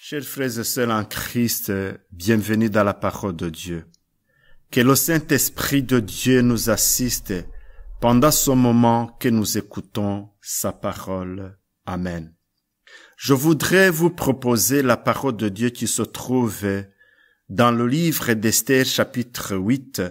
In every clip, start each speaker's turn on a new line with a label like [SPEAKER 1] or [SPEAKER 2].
[SPEAKER 1] Chers frères et sœurs en Christ, bienvenue dans la parole de Dieu. Que le Saint-Esprit de Dieu nous assiste pendant ce moment que nous écoutons sa parole. Amen. Je voudrais vous proposer la parole de Dieu qui se trouve dans le livre d'Esther chapitre 8,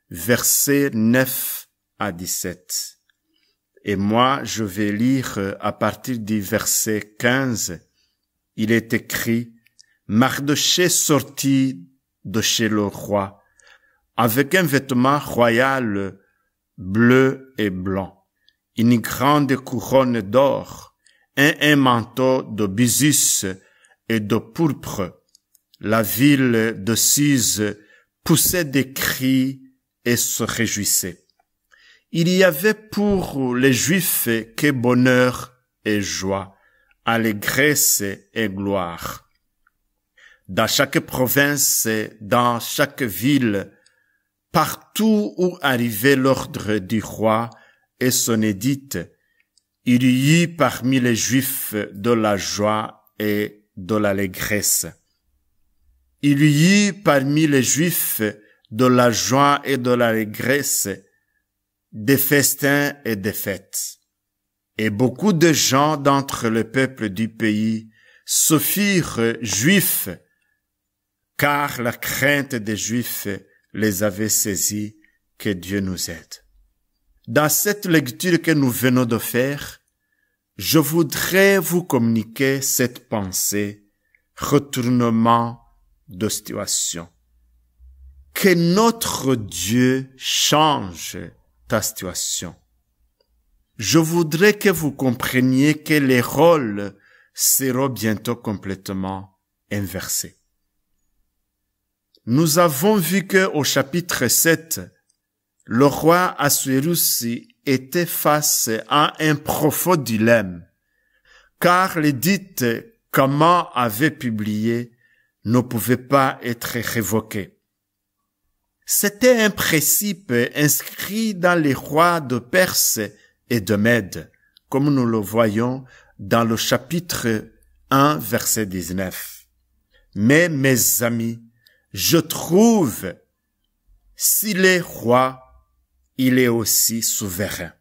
[SPEAKER 1] versets 9 à 17. Et moi, je vais lire à partir du verset 15. Il est écrit, Mardochée sortit de chez le roi, avec un vêtement royal bleu et blanc, une grande couronne d'or, un manteau de byssus et de pourpre. La ville de Suse poussait des cris et se réjouissait. Il y avait pour les Juifs que bonheur et joie, allégresse et gloire. Dans chaque province, dans chaque ville, partout où arrivait l'ordre du roi et son édite, il y eut parmi les Juifs de la joie et de l'allégresse. Il y eut parmi les Juifs de la joie et de l'allégresse, des festins et des fêtes. Et beaucoup de gens d'entre le peuple du pays se firent juifs, car la crainte des Juifs les avait saisis. Que Dieu nous aide. Dans cette lecture que nous venons de faire, je voudrais vous communiquer cette pensée, retournement de situation. Que notre Dieu change ta situation. Je voudrais que vous compreniez que les rôles seront bientôt complètement inversés. Nous avons vu que au chapitre 7, le roi Assuérus était face à un profond dilemme, car l'édit qu'Aman avait publié ne pouvait pas être révoqué. C'était un principe inscrit dans les rois de Perse et de Mède, comme nous le voyons dans le chapitre 1, verset 19. Mais, mes amis, je trouve, s'il est roi, il est aussi souverain.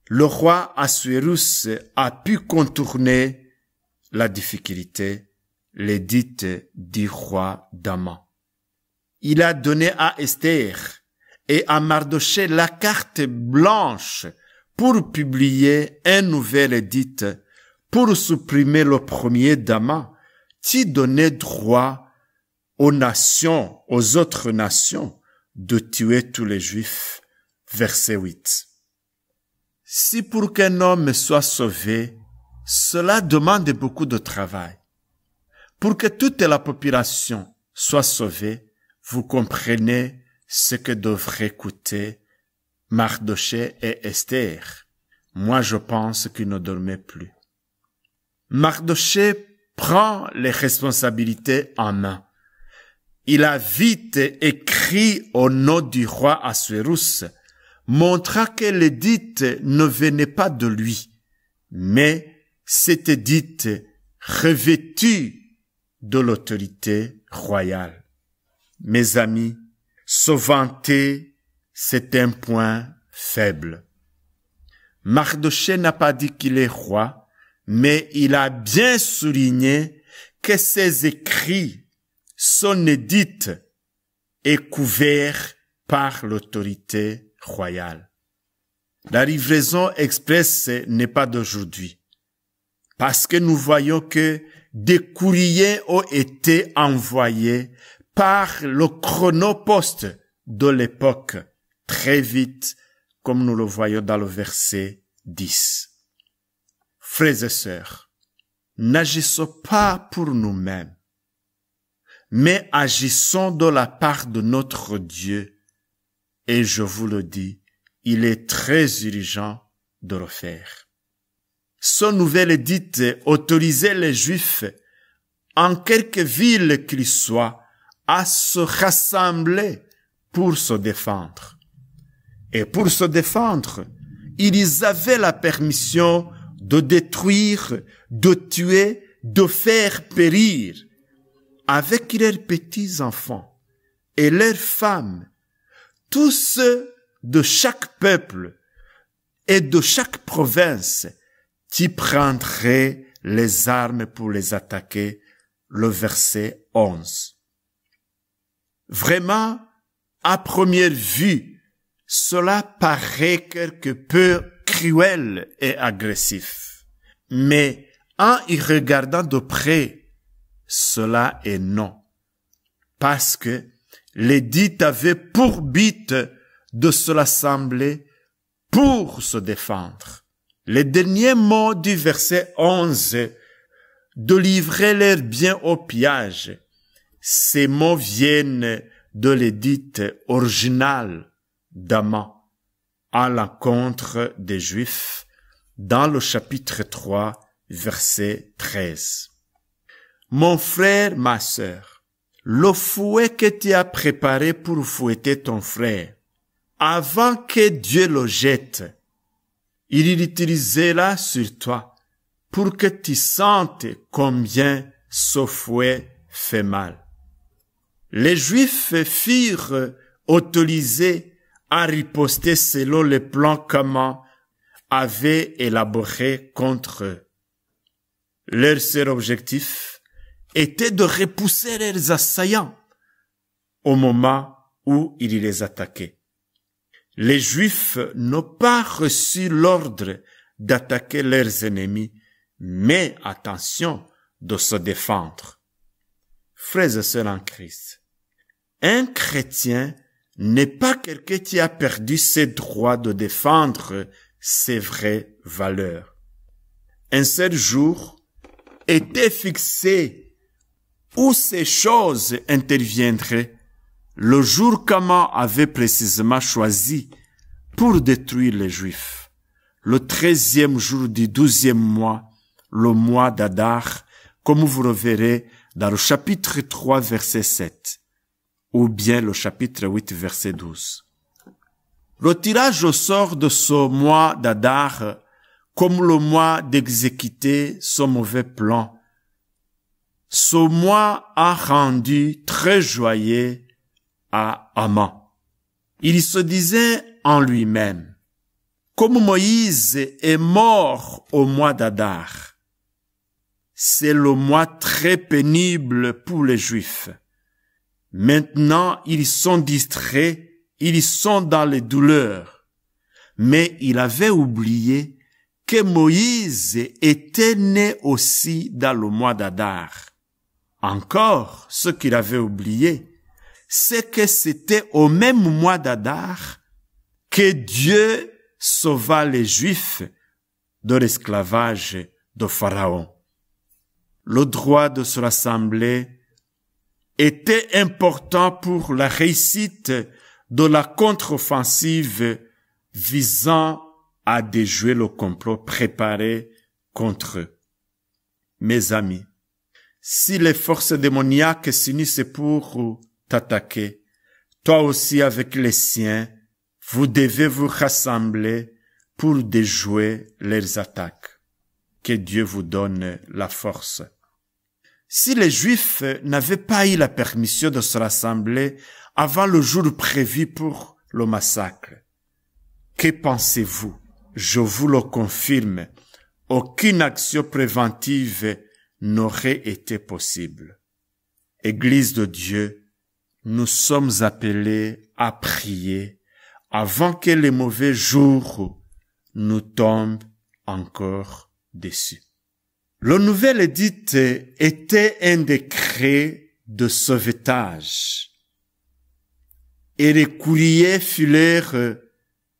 [SPEAKER 1] Le roi Assuérus a pu contourner la difficulté, l'édit du roi d'Aman. Il a donné à Esther et à Mardochée la carte blanche pour publier un nouvel édit, pour supprimer le premier d'Aman, qui donnait droit aux nations, aux autres nations, de tuer tous les Juifs. Verset 8. Si pour qu'un homme soit sauvé, cela demande beaucoup de travail. Pour que toute la population soit sauvée, vous comprenez ce que devrait coûter Mardochée et Esther. Moi, je pense qu'ils ne dormaient plus. Mardochée prend les responsabilités en main. Il a vite écrit au nom du roi Assuérus, montrant que l'édit ne venait pas de lui, mais cet édit revêtu de l'autorité royale. Mes amis, se vanter, c'est un point faible. Mardochée n'a pas dit qu'il est roi, mais il a bien souligné que ses écrits, son édit, est couvert par l'autorité royale. La livraison express n'est pas d'aujourd'hui, parce que nous voyons que des courriers ont été envoyés par le chronopost de l'époque, très vite, comme nous le voyons dans le verset 10. Frères et sœurs, n'agissons pas pour nous-mêmes, mais agissons de la part de notre Dieu. Et je vous le dis, il est très urgent de le faire. Ce nouvel édit autorisait les Juifs, en quelque ville qu'ils soient, à se rassembler pour se défendre. Et pour se défendre, ils avaient la permission de détruire, de tuer de faire périr avec leurs petits-enfants et leurs femmes tous ceux de chaque peuple et de chaque province, tu prendrais les armes pour les attaquer. Le verset 11. Vraiment, à première vue, cela paraît quelque peu cruel et agressif. Mais en y regardant de près, cela est non. Parce que l'édit avait pour but de se rassembler pour se défendre. Les derniers mots du verset 11, de livrer leurs biens au pillage. Ces mots viennent de l'édit original d'Aman à l'encontre des Juifs dans le chapitre 3, verset 13. Mon frère, ma sœur, le fouet que tu as préparé pour fouetter ton frère, avant que Dieu le jette, il l'utilisera sur toi pour que tu sentes combien ce fouet fait mal. Les Juifs furent autorisés à riposter selon les plans qu'Aman avait élaborés contre eux. Leur seul objectif était de repousser leurs assaillants au moment où ils les attaquaient. Les Juifs n'ont pas reçu l'ordre d'attaquer leurs ennemis, mais attention de se défendre. Frères et sœurs en Christ, un chrétien n'est pas quelqu'un qui a perdu ses droits de défendre ses vraies valeurs. Un seul jour était fixé où ces choses interviendraient, le jour qu'Aman avait précisément choisi pour détruire les Juifs. Le 13e jour du 12e mois, le mois d'Adar, comme vous le verrez dans le chapitre 3, verset 7, ou bien le chapitre 8, verset 12. Le tirage au sort de ce mois d'Adar, comme le mois d'exécuter ce mauvais plan, ce mois a rendu très joyeux à Aman. Il se disait en lui-même, comme Moïse est mort au mois d'Adar, c'est le mois très pénible pour les Juifs. Maintenant, ils sont distraits, ils sont dans les douleurs. Mais il avait oublié que Moïse était né aussi dans le mois d'Adar. Encore, ce qu'il avait oublié, c'est que c'était au même mois d'Adar que Dieu sauva les Juifs de l'esclavage de Pharaon. Le droit de se rassembler était important pour la réussite de la contre-offensive visant à déjouer le complot préparé contre eux. Mes amis, si les forces démoniaques s'unissent pour t'attaquer, toi aussi avec les siens, vous devez vous rassembler pour déjouer leurs attaques. Que Dieu vous donne la force. Si les Juifs n'avaient pas eu la permission de se rassembler avant le jour prévu pour le massacre, que pensez-vous? Je vous le confirme, aucune action préventive n'aurait été possible. Église de Dieu, nous sommes appelés à prier avant que les mauvais jours nous tombent encore dessus. Le nouvel édit était un décret de sauvetage et les courriers filèrent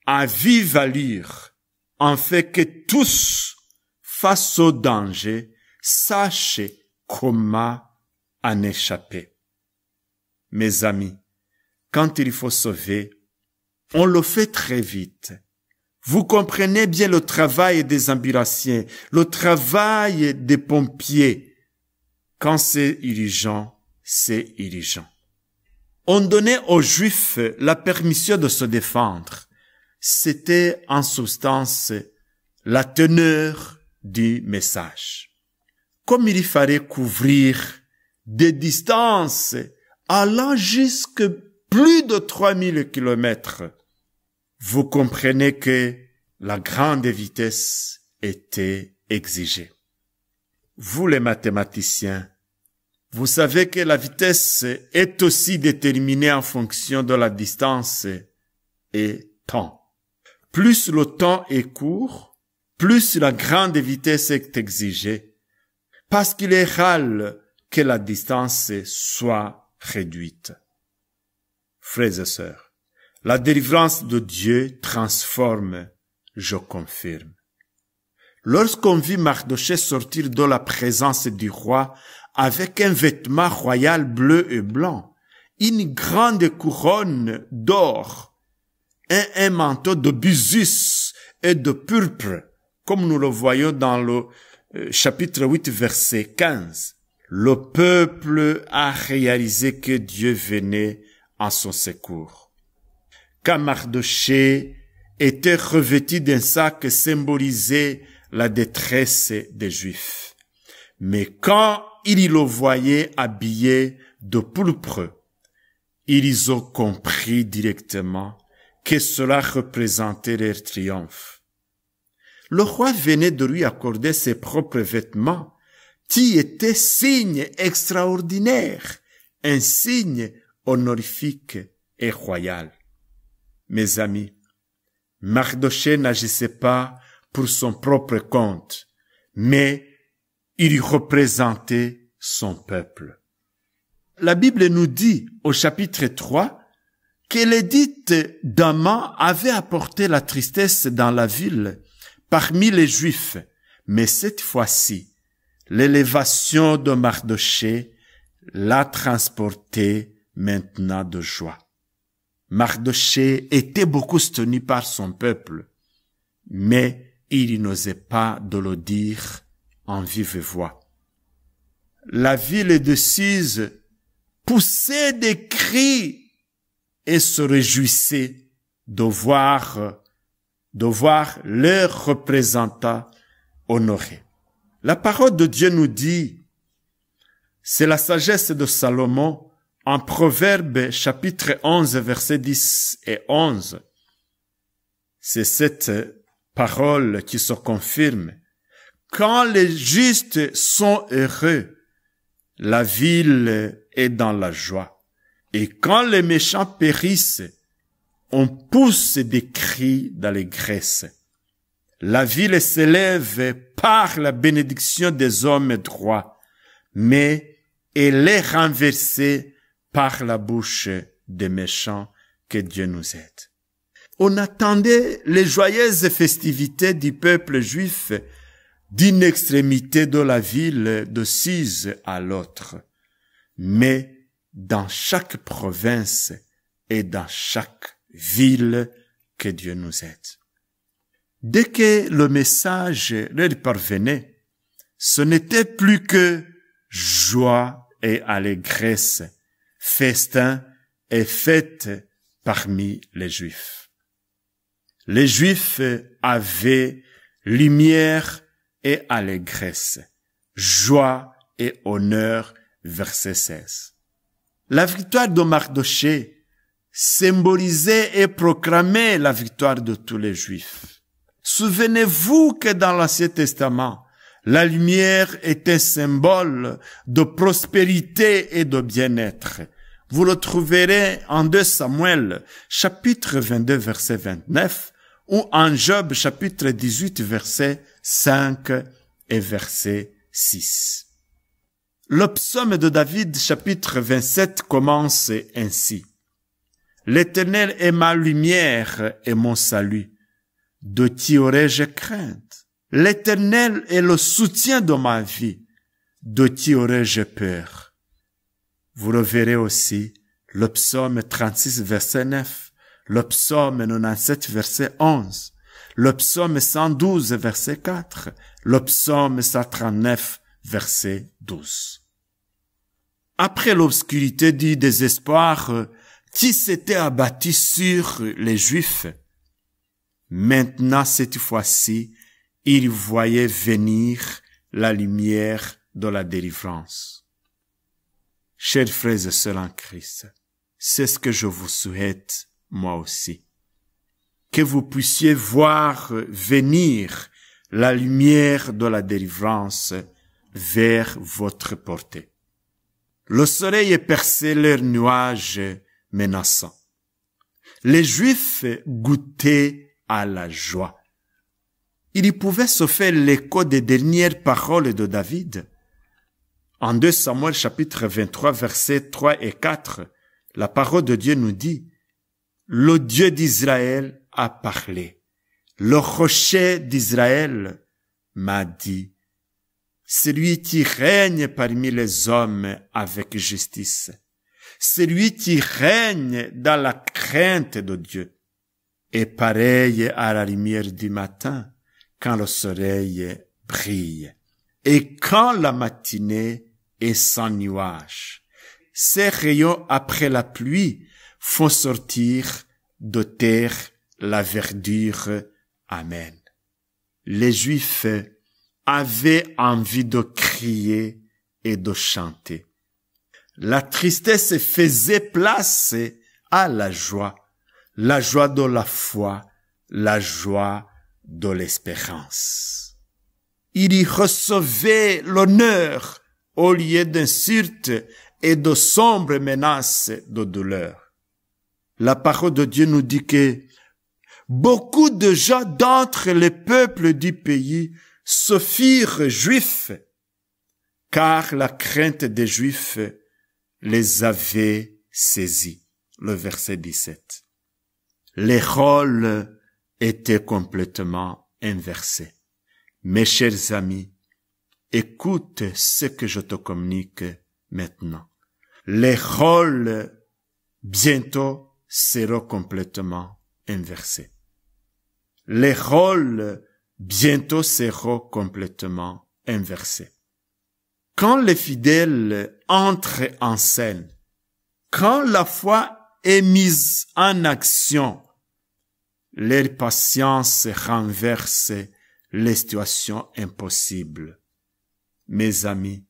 [SPEAKER 1] à vive allure afin que tous, face au danger, sachent comment en échapper. Mes amis, quand il faut sauver, on le fait très vite. Vous comprenez bien le travail des ambulanciers, le travail des pompiers. Quand c'est urgent, c'est urgent. On donnait aux Juifs la permission de se défendre. C'était en substance la teneur du message. comme il fallait couvrir des distances allant jusque plus de 3000 kilomètres, vous comprenez que la grande vitesse était exigée. Vous les mathématiciens, vous savez que la vitesse est aussi déterminée en fonction de la distance et temps. Plus le temps est court, plus la grande vitesse est exigée, parce qu'il est rare que la distance soit réduite. Frères et sœurs, la délivrance de Dieu transforme, je confirme. Lorsqu'on vit Mardochée sortir de la présence du roi avec un vêtement royal bleu et blanc, une grande couronne d'or, un manteau de byssus et de pourpre, comme nous le voyons dans le chapitre 8, verset 15, le peuple a réalisé que Dieu venait en son secours. Quand Mardochée était revêtu d'un sac symbolisait la détresse des Juifs. Mais quand ils le voyaient habillé de pourpre, ils ont compris directement que cela représentait leur triomphe. Le roi venait de lui accorder ses propres vêtements, qui étaient signe extraordinaire, un signe honorifique et royal. Mes amis, Mardochée n'agissait pas pour son propre compte, mais il représentait son peuple. La Bible nous dit au chapitre 3 que l'édit d'Aman avait apporté la tristesse dans la ville parmi les Juifs, mais cette fois-ci, l'élévation de Mardochée l'a transporté maintenant de joie. Mardochée était beaucoup soutenu par son peuple, mais il n'osait pas de le dire en vive voix. La ville de Suse poussait des cris et se réjouissait de voir leurs représentants honorés. La parole de Dieu nous dit, c'est la sagesse de Salomon en Proverbe chapitre 11 versets 10 et 11. C'est cette parole qui se confirme. Quand les justes sont heureux, la ville est dans la joie. Et quand les méchants périssent, on pousse des cris d'allégresse. La ville s'élève par la bénédiction des hommes droits, mais elle est renversée par la bouche des méchants. Que Dieu nous aide. On attendait les joyeuses festivités du peuple juif d'une extrémité de la ville de Suse à l'autre. Mais dans chaque province et dans chaque ville, que Dieu nous aide. Dès que le message leur parvenait, ce n'était plus que joie et allégresse, festin et fête parmi les Juifs. Les Juifs avaient lumière et allégresse, joie et honneur, verset 16. La victoire de Mardochée symbolisait et proclamait la victoire de tous les Juifs. Souvenez-vous que dans l'Ancien Testament, la lumière est un symbole de prospérité et de bien-être. Vous le trouverez en 2 Samuel, chapitre 22, verset 29, ou en Job, chapitre 18, verset 5 et verset 6. Le psaume de David, chapitre 27, commence ainsi. L'Éternel est ma lumière et mon salut. De qui aurais-je crainte? L'Éternel est le soutien de ma vie. De qui aurais-je peur? Vous le verrez aussi, le psaume 36, verset 9, le psaume 97, verset 11, le psaume 112, verset 4, le psaume 139, verset 12. Après l'obscurité du désespoir qui s'était abattu sur les Juifs, maintenant cette fois-ci, ils voyaient venir la lumière de la délivrance. Chers frères et sœurs en Christ, c'est ce que je vous souhaite, moi aussi. Que vous puissiez voir venir la lumière de la délivrance vers votre portée. Le soleil éperçait leurs nuages menaçants. Les Juifs goûtaient à la joie. Il y pouvait se faire l'écho des dernières paroles de David. En 2 Samuel chapitre 23 versets 3 et 4, la parole de Dieu nous dit: le Dieu d'Israël a parlé. Le rocher d'Israël m'a dit. Celui qui règne parmi les hommes avec justice. Celui qui règne dans la crainte de Dieu. Est pareil à la lumière du matin quand le soleil brille. Et quand la matinée est sans nuage. Ses rayons après la pluie font sortir de terre la verdure. Amen. Les Juifs avaient envie de crier et de chanter. La tristesse faisait place à la joie de la foi, la joie de l'espérance. Il y recevait l'honneur au lieu d'insultes et de sombres menaces de douleur. La parole de Dieu nous dit que beaucoup de gens d'entre les peuples du pays se firent juifs, car la crainte des Juifs les avait saisis. Le verset 17. Les rôles étaient complètement inversés. Mes chers amis, écoute ce que je te communique maintenant. Les rôles bientôt seront complètement inversés. Les rôles bientôt seront complètement inversés. Quand les fidèles entrent en scène, quand la foi est mise en action, leur patience renverse les situations impossibles. Mes amis,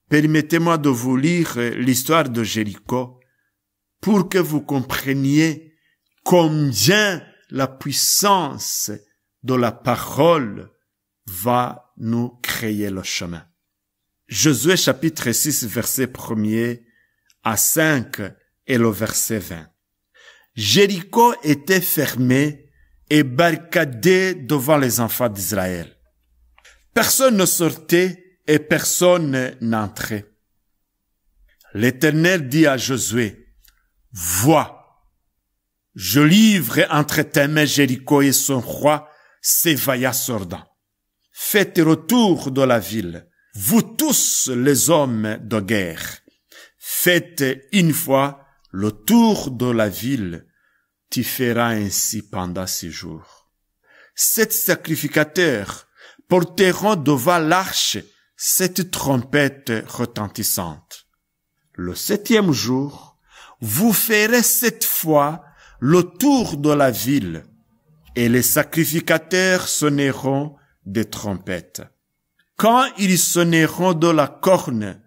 [SPEAKER 1] permettez-moi de vous lire l'histoire de Jéricho pour que vous compreniez combien la puissance de la parole va nous créer le chemin. Josué chapitre 6 verset 1er à 5 et le verset 20. Jéricho était fermé et barricadé devant les enfants d'Israël. Personne ne sortait et personne n'entrait. L'Éternel dit à Josué: vois, je livre entre tes mains Jéricho et son roi Sévaïa Sordan. Faites retour de la ville, vous tous les hommes de guerre. Faites une fois le tour de la ville. Tu feras ainsi pendant 6 jours. 7 sacrificateurs porteront devant l'arche cette trompette retentissante. Le 7e jour, vous ferez 7 fois le tour de la ville, et les sacrificateurs sonneront des trompettes. Quand ils sonneront de la corne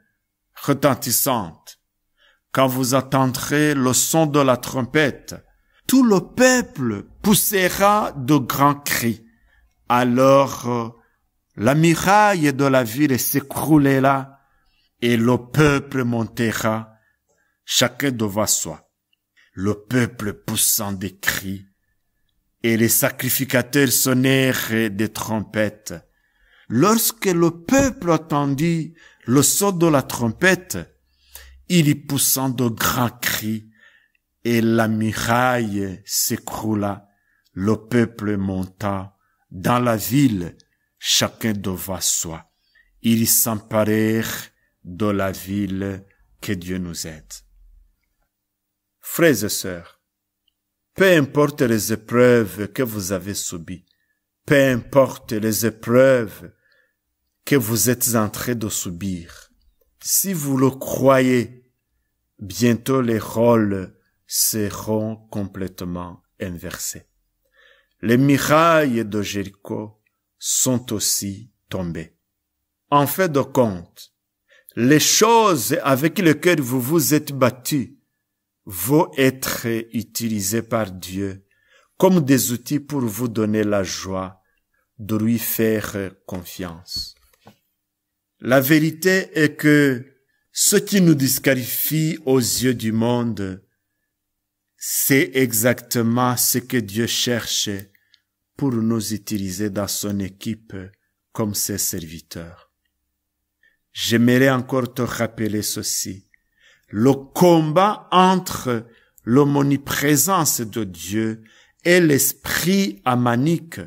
[SPEAKER 1] retentissante, quand vous entendrez le son de la trompette, tout le peuple poussera de grands cris. Alors, la muraille de la ville s'écroulera et le peuple montera, chacun devant soi. Le peuple poussant des cris et les sacrificateurs sonnèrent des trompettes. Lorsque le peuple entendit le son de la trompette, il y poussant de grands cris et la muraille s'écroula. Le peuple monta dans la ville, chacun devant soi. Ils s'emparèrent de la ville. Que Dieu nous aide. Frères et sœurs, peu importe les épreuves que vous avez subies, peu importe les épreuves que vous êtes en train de subir, si vous le croyez, bientôt les rôles seront complètement inversés. Les murailles de Jéricho sont aussi tombées. En fait de compte, les choses avec lesquelles vous vous êtes battus vont être utilisées par Dieu comme des outils pour vous donner la joie de lui faire confiance. La vérité est que ce qui nous disqualifie aux yeux du monde, c'est exactement ce que Dieu cherche pour nous utiliser dans son équipe comme ses serviteurs. J'aimerais encore te rappeler ceci. Le combat entre l'omniprésence de Dieu et l'esprit amanique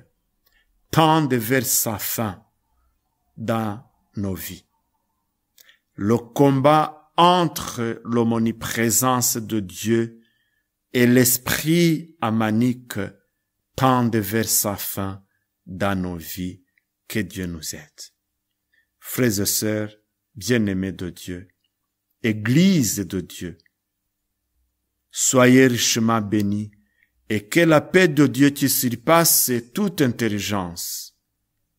[SPEAKER 1] tend vers sa fin dans nos vies. Le combat entre l'omniprésence de Dieu et l'esprit amanique tend vers sa fin dans nos vies. Que Dieu nous aide. Frères et sœurs, bien-aimés de Dieu, Église de Dieu, soyez richement bénis et que la paix de Dieu qui surpasse toute intelligence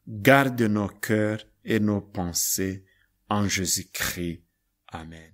[SPEAKER 1] garde nos cœurs et nos pensées en Jésus-Christ. Amen.